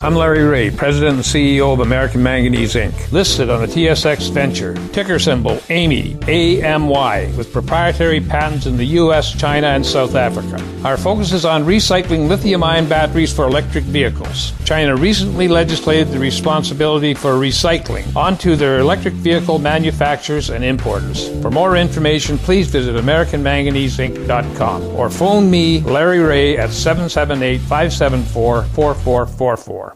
I'm Larry Ray, President and CEO of American Manganese, Inc., listed on the TSX Venture, ticker symbol AMY, A-M-Y, with proprietary patents in the U.S., China, and South Africa. Our focus is on recycling lithium-ion batteries for electric vehicles. China recently legislated the responsibility for recycling onto their electric vehicle manufacturers and importers. For more information, please visit AmericanManganeseInc.com or phone me, Larry Ray, at 778-574-4444.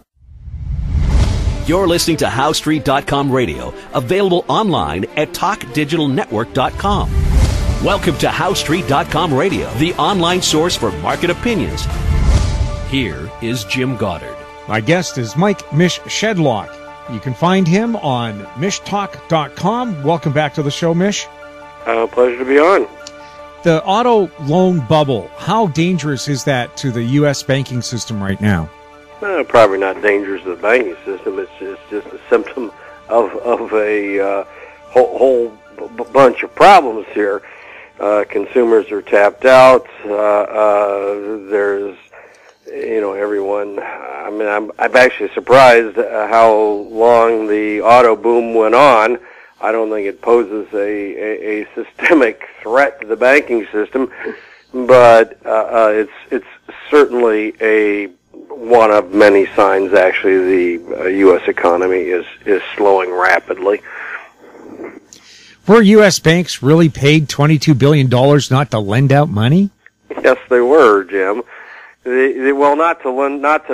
You're listening to HowStreet.com radio, available online at TalkDigitalNetwork.com. Welcome to HowStreet.com radio, the online source for market opinions. Here is Jim Goddard. My guest is Mish Shedlock. You can find him on MishTalk.com. Welcome back to the show, Mish. Pleasure to be on. The auto loan bubble, how dangerous is that to the U.S. banking system right now? Probably not dangerous to the banking system. It's just a symptom of a whole bunch of problems here. Consumers are tapped out. There's, everyone. I mean, I'm actually surprised how long the auto boom went on. I don't think it poses a systemic threat to the banking system, but it's certainly one of many signs, actually, the U.S. economy is slowing rapidly. Were U.S. banks really paid $22 billion not to lend out money? Yes, they were, Jim. Not to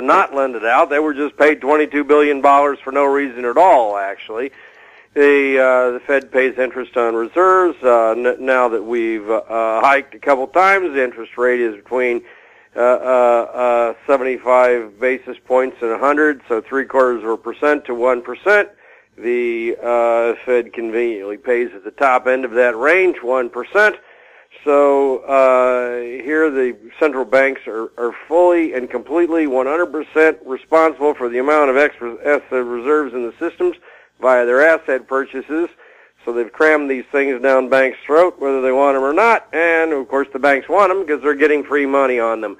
not lend it out. They were just paid $22 billion for no reason at all, actually. The Fed pays interest on reserves. Now that we've hiked a couple times, the interest rate is between 75 basis points and 100, so 0.75% to 1%. The Fed conveniently pays at the top end of that range, 1%. So here the central banks are fully and completely 100% responsible for the amount of excess reserves in the systems via their asset purchases. So they've crammed these things down banks' throat, whether they want them or not, and of course the banks want them because they're getting free money on them.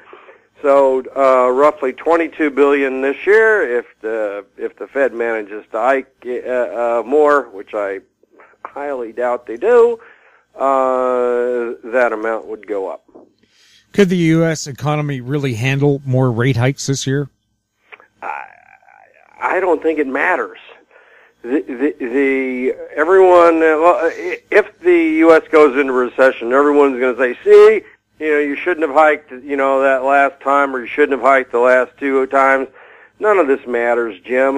So roughly $22 billion this year. If the Fed manages to hike more, which I highly doubt they do, that amount would go up. Could the U.S. economy really handle more rate hikes this year? I don't think it matters. If the U.S. goes into recession, everyone's going to say, see, you shouldn't have hiked, that last time, or you shouldn't have hiked the last two times. None of this matters, Jim.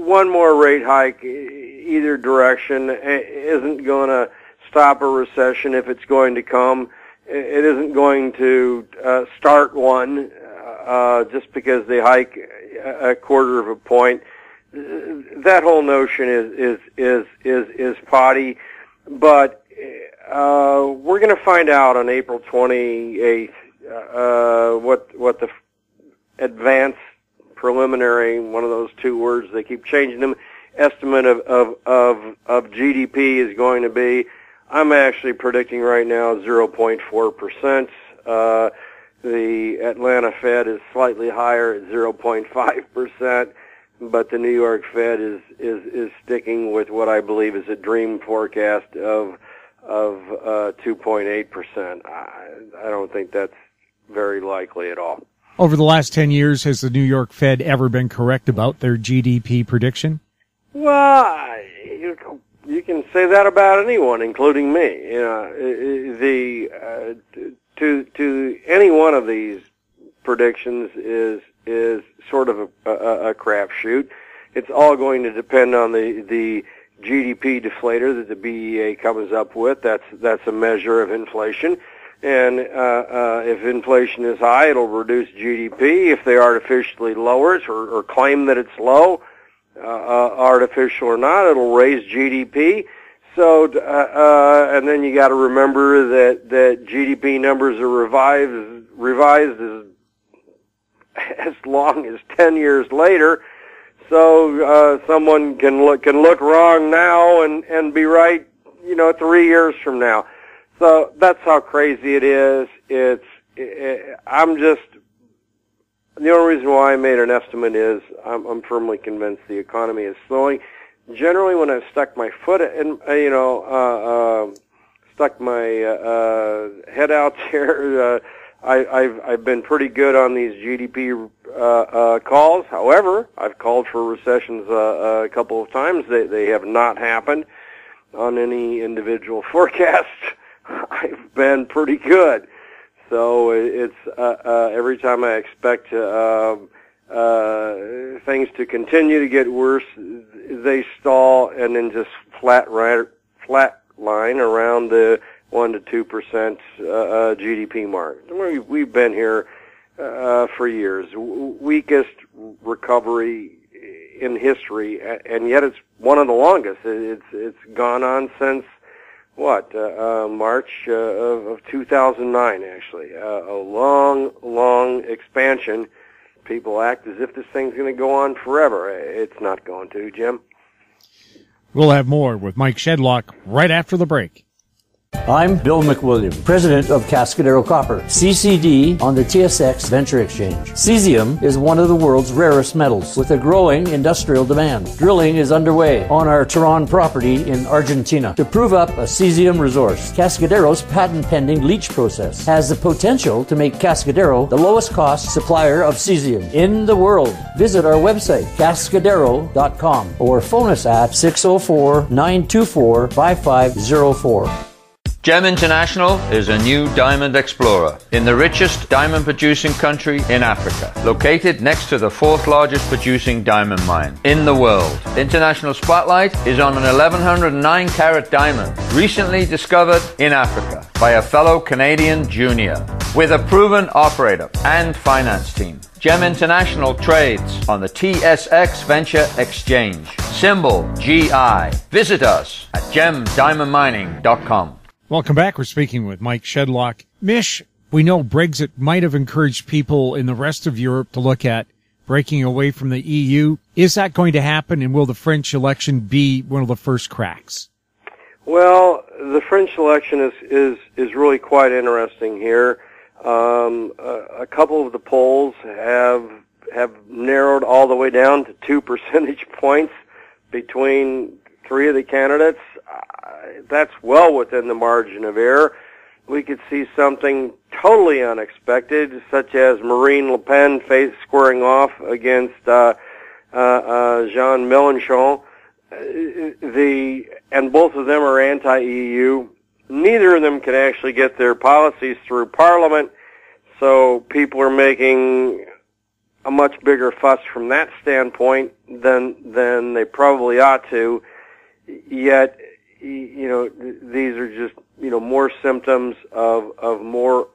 One more rate hike, either direction, isn't going to stop a recession if it's going to come. It isn't going to start one just because they hike a quarter of a point. That whole notion is potty, but we're going to find out on April 28th what the advanced preliminary, one of those two words, they keep changing them, estimate of GDP is going to be. I'm actually predicting right now 0.4%. The Atlanta Fed is slightly higher at 0.5%. But the New York Fed is sticking with what I believe is a dream forecast of 2.8%. I don't think that's very likely at all. Over the last 10 years, has the New York Fed ever been correct about their GDP prediction? Well, you can say that about anyone, including me. To any one of these predictions is sort of a crapshoot. It's all going to depend on the GDP deflator that the BEA comes up with. That's a measure of inflation. And if inflation is high, it'll reduce GDP. If they artificially lower it or claim that it's low, artificial or not, it'll raise GDP. So, and then you got to remember that GDP numbers are revised as long as 10 years later. So someone can look wrong now and be right, 3 years from now. So that's how crazy it is. I'm just the only reason why I made an estimate is I'm firmly convinced the economy is slowing. Generally, when I've stuck my foot in, stuck my head out there, I've been pretty good on these GDP calls. However, I've called for recessions a couple of times. They have not happened on any individual forecast. I've been pretty good. So it's every time I expect things to continue to get worse, they stall and then just flat line around the 1 to 2% GDP mark. We've been here for years. Weakest recovery in history, and yet it's one of the longest. It's gone on since March of 2009. Actually, a long expansion. People act as if this thing's going to go on forever. It's not going to, Jim. We'll have more with Mike Shedlock right after the break. I'm Bill McWilliam, president of Cascadero Copper, CCD on the TSX Venture Exchange. Cesium is one of the world's rarest metals with a growing industrial demand. Drilling is underway on our Tehran property in Argentina to prove up a cesium resource. Cascadero's patent-pending leach process has the potential to make Cascadero the lowest cost supplier of cesium in the world. Visit our website, cascadero.com, or phone us at 604-924-5504. GEM International is a new diamond explorer in the richest diamond producing country in Africa, located next to the 4th largest producing diamond mine in the world. International Spotlight is on an 1109 carat diamond recently discovered in Africa by a fellow Canadian junior with a proven operator and finance team. GEM International trades on the TSX Venture Exchange, symbol GI. Visit us at gemdiamondmining.com. Welcome back. We're speaking with Mike Shedlock. Mish, we know Brexit might have encouraged people in the rest of Europe to look at breaking away from the EU. Is that going to happen, and will the French election be one of the first cracks? Well, the French election is really quite interesting here. A couple of the polls have narrowed all the way down to 2 percentage points between three of the candidates. That's well within the margin of error. We could see something totally unexpected, such as Marine Le Pen squaring off against Jean Mélenchon. And both of them are anti-EU. Neither of them can actually get their policies through Parliament, so people are making a much bigger fuss from that standpoint than they probably ought to. Yet, these are just, more symptoms of more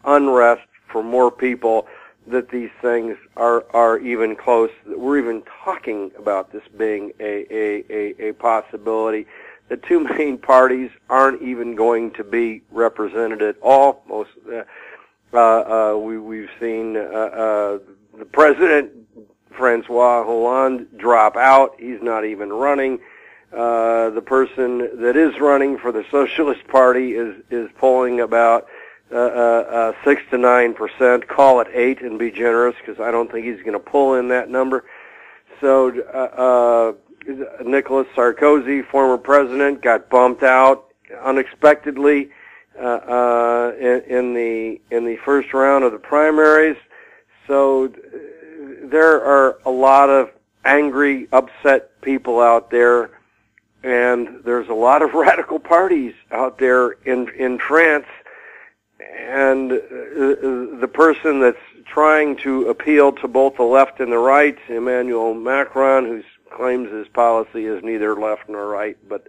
unrest for more people, that these things are even close. We're even talking about this being a possibility. The two main parties aren't even going to be represented at all. We've seen the president, Francois Hollande, drop out. He's not even running. The person that is running for the Socialist Party is polling about 6 to 9%. Call it 8 and be generous, because I don't think he's going to pull in that number. So Nicolas Sarkozy, former president, got bumped out unexpectedly in the first round of the primaries. So there are a lot of angry, upset people out there. And there's a lot of radical parties out there in France, and the person that's trying to appeal to both the left and the right, Emmanuel Macron, who claims his policy is neither left nor right, but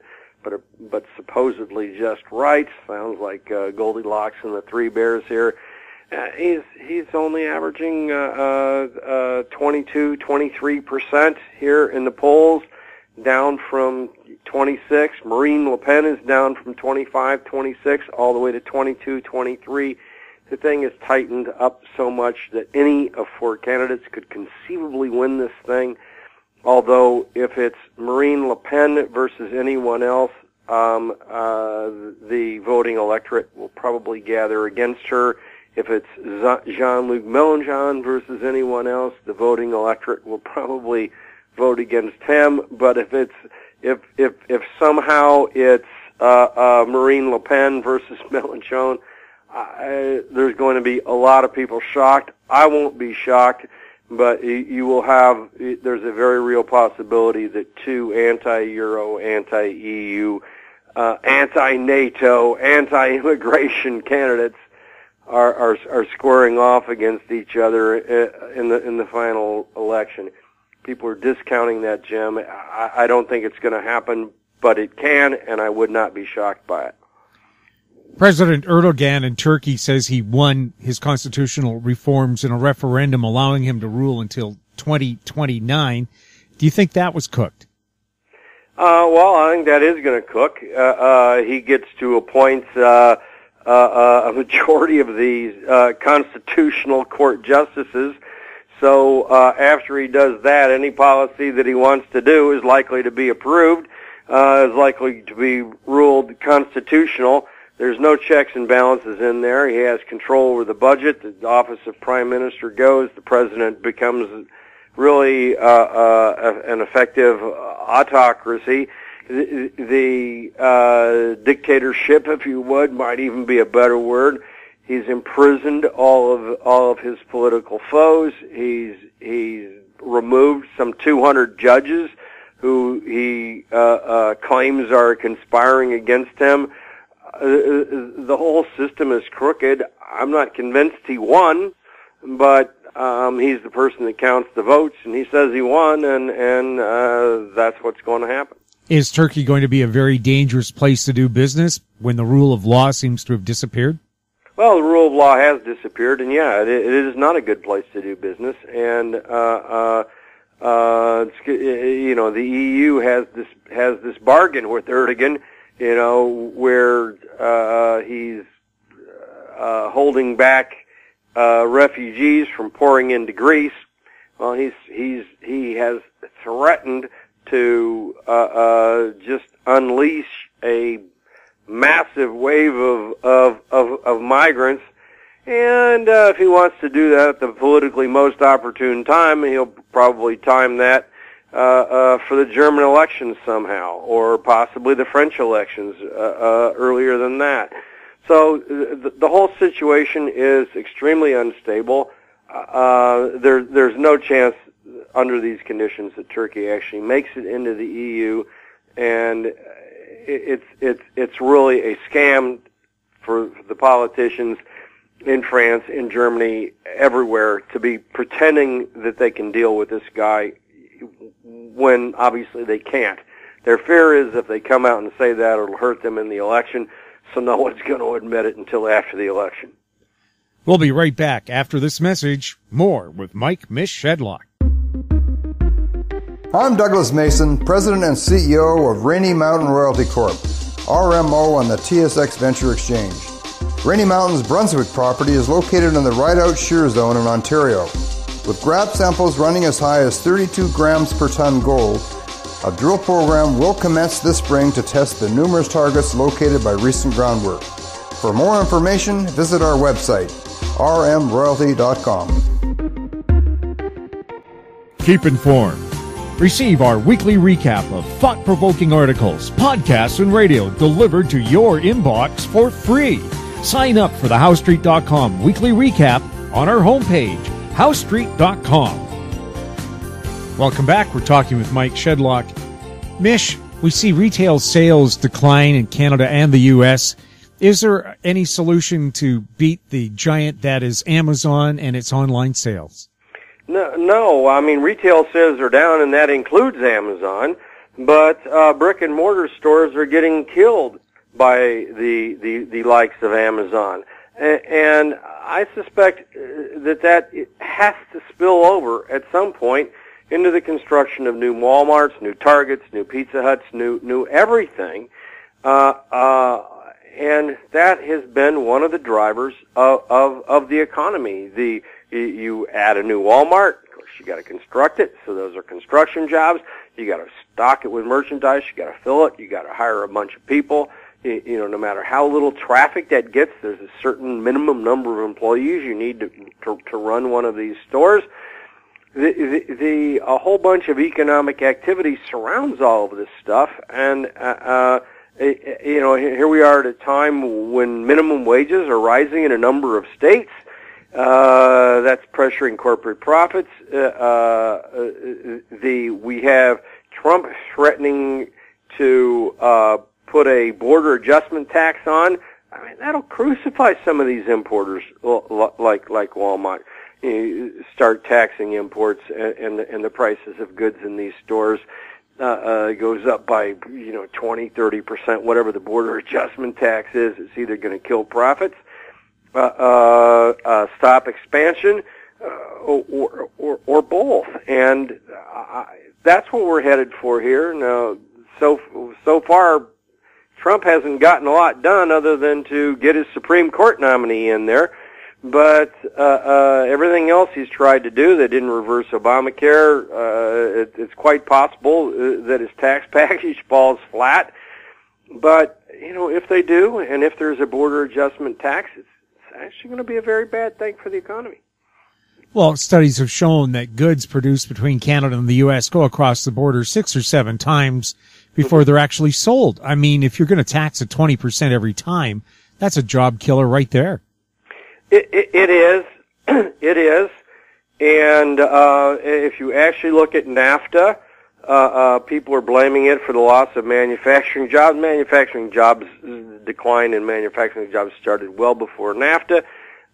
supposedly just right, sounds like Goldilocks and the Three Bears here. He's only averaging 23% here in the polls, down from 26. Marine Le Pen is down from 25, 26, all the way to 22, 23. The thing is tightened up so much that any of four candidates could conceivably win this thing. Although if it's Marine Le Pen versus anyone else, the voting electorate will probably gather against her If it's Jean-Luc Mélenchon versus anyone else, the voting electorate will probably vote against him. But if somehow it's Marine Le Pen versus Mélenchon, there's going to be a lot of people shocked. I won't be shocked, but you will have. There's a very real possibility that two anti-Euro, anti-EU, anti-NATO, anti-immigration candidates are squaring off against each other in the final election. People are discounting that, Jim. I don't think it's going to happen, but it can, and I would not be shocked by it. President Erdogan in Turkey says he won his constitutional reforms in a referendum allowing him to rule until 2029. Do you think that was cooked? Well, I think that is going to cook. He gets to appoint a majority of these constitutional court justices. So after he does that, any policy that he wants to do is likely to be approved, is likely to be ruled constitutional. There's no checks and balances in there. He has control over the budget. The office of Prime Minister goes. The president becomes really an effective autocracy. The dictatorship, if you would, might even be a better word. He's imprisoned all of his political foes. He's removed some 200 judges who he claims are conspiring against him. The whole system is crooked. I'm not convinced he won, but he's the person that counts the votes, and he says he won, and that's what's going to happen. Is Turkey going to be a very dangerous place to do business when the rule of law seems to have disappeared? Well, the rule of law has disappeared, and yeah, it is not a good place to do business. And the EU has this bargain with Erdogan, where he's holding back refugees from pouring into Greece. Well, he has threatened to just unleash a massive wave of migrants, and if he wants to do that at the politically most opportune time, he'll probably time that for the German elections somehow, or possibly the French elections earlier than that. So the whole situation is extremely unstable. There's no chance under these conditions that Turkey actually makes it into the EU, and it's really a scam for the politicians in France, in Germany, everywhere, to be pretending that they can deal with this guy when obviously they can't. Their fear is if they come out and say that, it'll hurt them in the election, so no one's going to admit it until after the election. We'll be right back after this message. More with Mish Shedlock. I'm Douglas Mason, President and CEO of Rainy Mountain Royalty Corp., RMO on the TSX Venture Exchange. Rainy Mountain's Brunswick property is located in the Rideout Shear Zone in Ontario. With grab samples running as high as 32 grams per ton gold, a drill program will commence this spring to test the numerous targets located by recent groundwork. For more information, visit our website, rmroyalty.com. Keep informed. Receive our weekly recap of thought-provoking articles, podcasts, and radio delivered to your inbox for free. Sign up for the HowStreet.com weekly recap on our homepage, HowStreet.com. Welcome back. We're talking with Mish Shedlock. Mish, we see retail sales decline in Canada and the U.S. Is there any solution to beat the giant that is Amazon and its online sales? No. I mean, retail sales are down, and that includes Amazon. But brick and mortar stores are getting killed by the likes of Amazon, and I suspect that has to spill over at some point into the construction of new Walmarts, new Targets, new Pizza Huts, new everything, and that has been one of the drivers of the economy. You add a new Walmart, of course you got to construct it, so those are construction jobs. You got to stock it with merchandise. You got to fill it. You got to hire a bunch of people. no matter how little traffic that gets, there's a certain minimum number of employees you need to run one of these stores. A whole bunch of economic activity surrounds all of this stuff, and here we are at a time when minimum wages are rising in a number of states. That's pressuring corporate profits. We have Trump threatening to put a border adjustment tax on. I mean, that'll crucify some of these importers, like Walmart. Start taxing imports, and the prices of goods in these stores goes up by 20-30%, whatever the border adjustment tax is. It's either going to kill profits, stop expansion, or both. And that's what we're headed for here. Now, so far, Trump hasn't gotten a lot done other than to get his Supreme Court nominee in there. But everything else he's tried to do, they didn't reverse Obamacare. It's quite possible that his tax package falls flat. But, if they do, and if there's a border adjustment tax, it's actually going to be a very bad thing for the economy. Well, studies have shown that goods produced between Canada and the U.S. go across the border 6 or 7 times before they're actually sold. I mean, if you're going to tax at 20% every time, that's a job killer right there. It is. It is. And if you actually look at NAFTA, people are blaming it for the loss of manufacturing jobs. Manufacturing jobs decline in manufacturing jobs started well before NAFTA.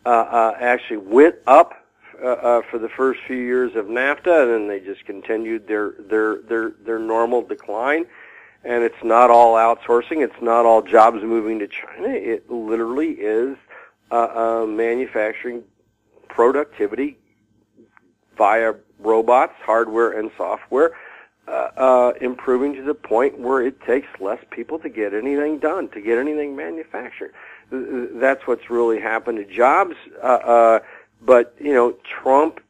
Actually went up for the first few years of NAFTA, and then they just continued their normal decline. And it's not all outsourcing. It's not all jobs moving to China. It literally is manufacturing productivity via robots, hardware, and software, improving to the point where it takes less people to get anything done, to get anything manufactured. That's what's really happened to jobs. But, Trump,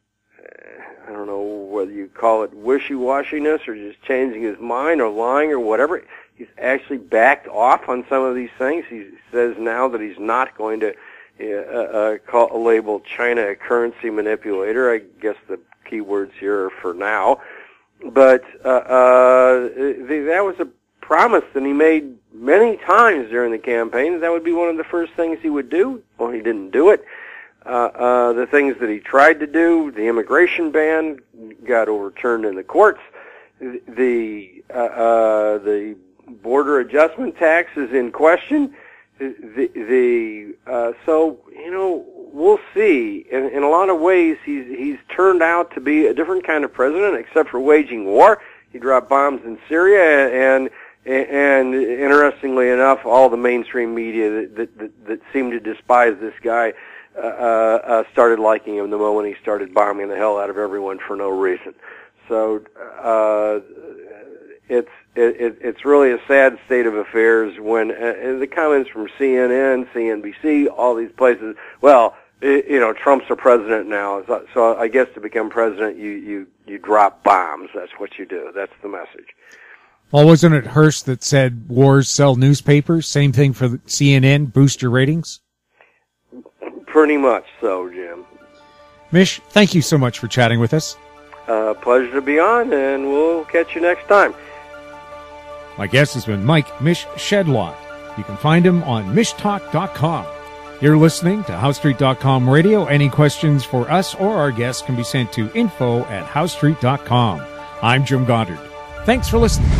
I don't know whether you call it wishy-washiness or just changing his mind or lying or whatever, he's actually backed off on some of these things. He says now that he's not going to label China a currency manipulator. I guess the key words here are for now. But that was a promise that he made many times during the campaign. That would be one of the first things he would do. Well, he didn't do it. The things that he tried to do, the immigration ban, got overturned in the courts. The border adjustment tax is in question. So we'll see. In a lot of ways, he's turned out to be a different kind of president, except for waging war. He dropped bombs in Syria, and interestingly enough, all the mainstream media that seemed to despise this guy started liking him the moment he started bombing the hell out of everyone for no reason. So it's really a sad state of affairs when the comments from CNN, CNBC, all these places. Well, Trump's a president now, so I guess to become president, you drop bombs. That's what you do. That's the message. Well, wasn't it Hearst that said wars sell newspapers? Same thing for the CNN, boost your ratings? Pretty much so, Jim. Mish, thank you so much for chatting with us. Pleasure to be on, and we'll catch you next time. My guest has been Mish Shedlock. You can find him on mishtalk.com. You're listening to HowStreet.com radio. Any questions for us or our guests can be sent to info@HowStreet.com. I'm Jim Goddard. Thanks for listening.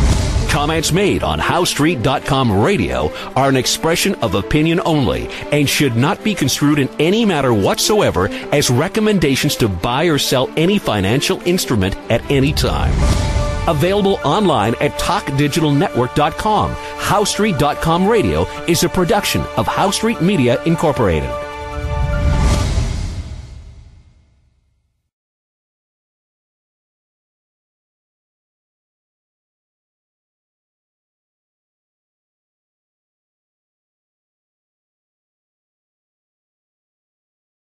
Comments made on HowStreet.com radio are an expression of opinion only and should not be construed in any matter whatsoever as recommendations to buy or sell any financial instrument at any time. Available online at TalkDigitalNetwork.com. HowStreet.com radio is a production of HowStreet Media Incorporated.